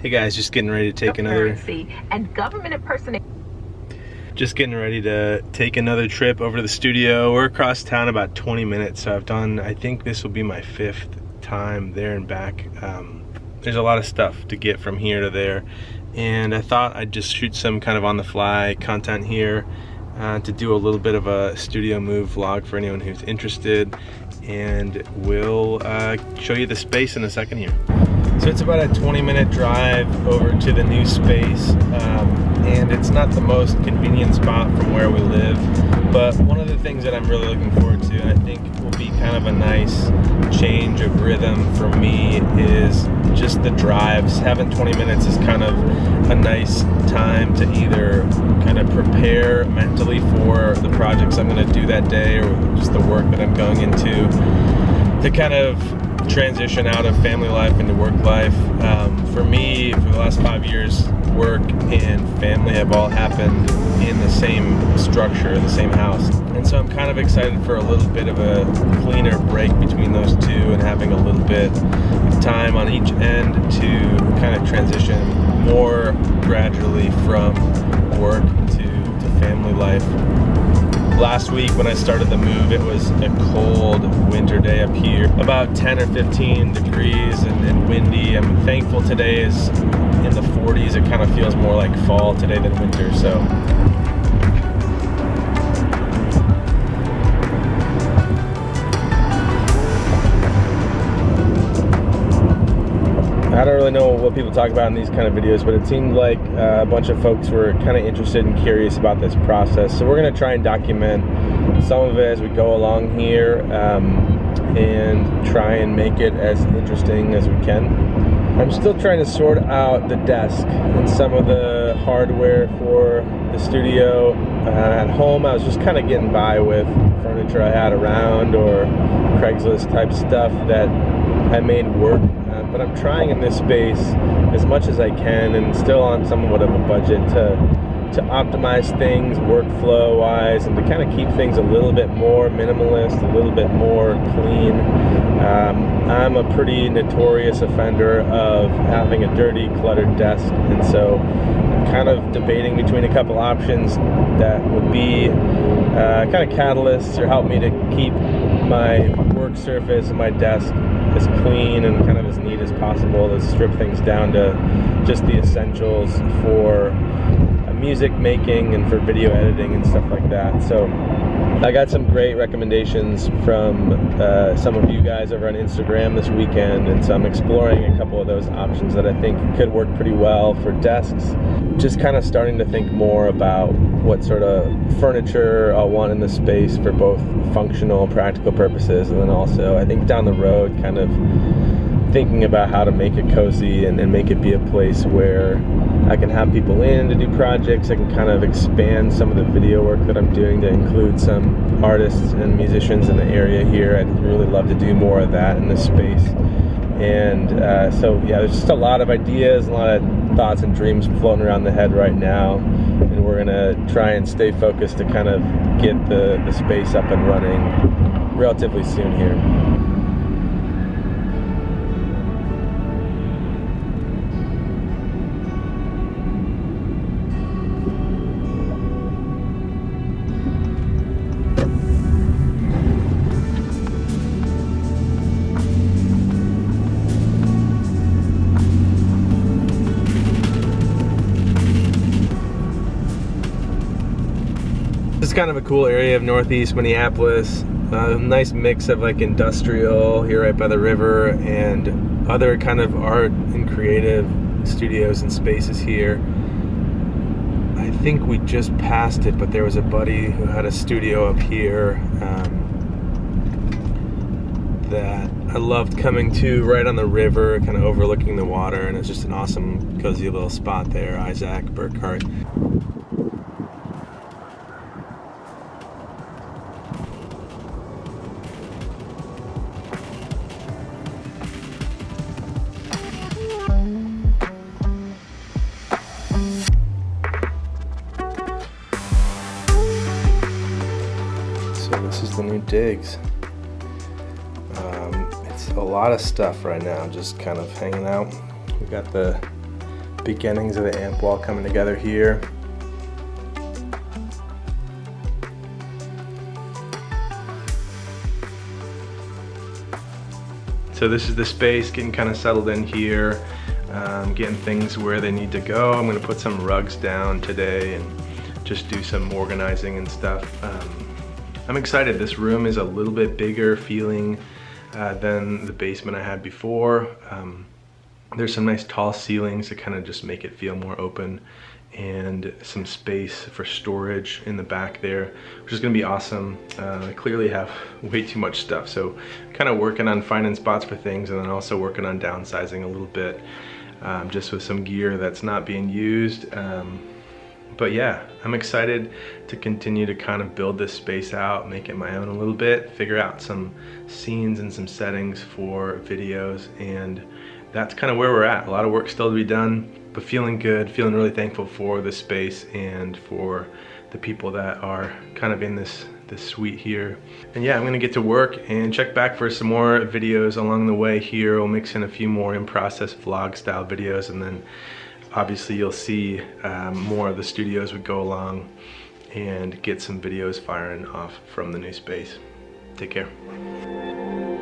Hey guys, just getting ready to take another trip over to the studio. We're across town about 20 minutes, so I think this will be my 5th time there and back. There's a lot of stuff to get from here to there, and I thought I'd just shoot some kind of on the fly content here to do a little bit of a studio move vlog for anyone who's interested, and we'll show you the space in a second here. So it's about a 20-minute drive over to the new space, and it's not the most convenient spot from where we live, but one of the things that I'm really looking forward to, and I think will be kind of a nice change of rhythm for me, is just the drives. Having 20 minutes is kind of a nice time to either kind of prepare mentally for the projects I'm going to do that day, or just the work that I'm going into, to kind of transition out of family life into work life. For me, for the last 5 years, work and family have all happened in the same structure, the same house. And so I'm kind of excited for a little bit of a cleaner break between those two, and having a little bit of time on each end to kind of transition more gradually from work to family life. Last week when I started the move, it was a cold winter day up here, about 10 or 15 degrees and windy. I'm thankful today is in the 40s. It kind of feels more like fall today than winter, so. I don't really know what people talk about in these kind of videos, but it seemed like a bunch of folks were kind of interested and curious about this process. So we're going to try and document some of it as we go along here, and try and make it as interesting as we can. I'm still trying to sort out the desk and some of the hardware for the studio. At home, I was just kind of getting by with furniture I had around, or Craigslist type stuff that I made work. But I'm trying in this space as much as I can, and still on somewhat of a budget, to optimize things workflow wise, and to kind of keep things a little bit more minimalist, a little bit more clean. I'm a pretty notorious offender of having a dirty, cluttered desk, and so I'm kind of debating between a couple options that would be kind of catalysts, or help me to keep my work surface and my desk as clean and kind of as neat as possible, to strip things down to just the essentials for music making and for video editing and stuff like that. So I got some great recommendations from some of you guys over on Instagram this weekend, and so I'm exploring a couple of those options that I think could work pretty well for desks. Just kind of starting to think more about what sort of furniture I'll want in the space for both functional, practical purposes, and then also I think down the road kind of thinking about how to make it cozy and make it be a place where I can have people in to do projects. I can kind of expand some of the video work that I'm doing to include some artists and musicians in the area here. I'd really love to do more of that in this space. And so yeah, there's just a lot of ideas, a lot of thoughts and dreams floating around the head right now, and we're gonna try and stay focused to kind of get the space up and running relatively soon here. This is kind of a cool area of northeast Minneapolis. Nice mix of like industrial here right by the river, and other kind of art and creative studios and spaces here. I think we just passed it, but there was a buddy who had a studio up here that I loved coming to, right on the river, kind of overlooking the water, and it's just an awesome, cozy little spot there. Isaac Burkhart. This is the new digs. It's a lot of stuff right now, just kind of hanging out. We got the beginnings of the amp wall coming together here. So this is the space, getting kind of settled in here, getting things where they need to go. I'm going to put some rugs down today and just do some organizing and stuff. I'm excited. This room is a little bit bigger feeling than the basement I had before. There's some nice tall ceilings to kind of just make it feel more open, and some space for storage in the back there, which is going to be awesome. I clearly have way too much stuff, so kind of working on finding spots for things, and then also working on downsizing a little bit, just with some gear that's not being used. But yeah, I'm excited to continue to kind of build this space out, make it my own a little bit, figure out some scenes and some settings for videos, and that's kind of where we're at. A lot of work still to be done, but feeling good, feeling really thankful for the space and for the people that are kind of in this suite here. And yeah, I'm gonna get to work and check back for some more videos along the way here. We'll mix in a few more in-process vlog style videos, and then obviously you'll see more of the studio as we go along and get some videos firing off from the new space. Take care.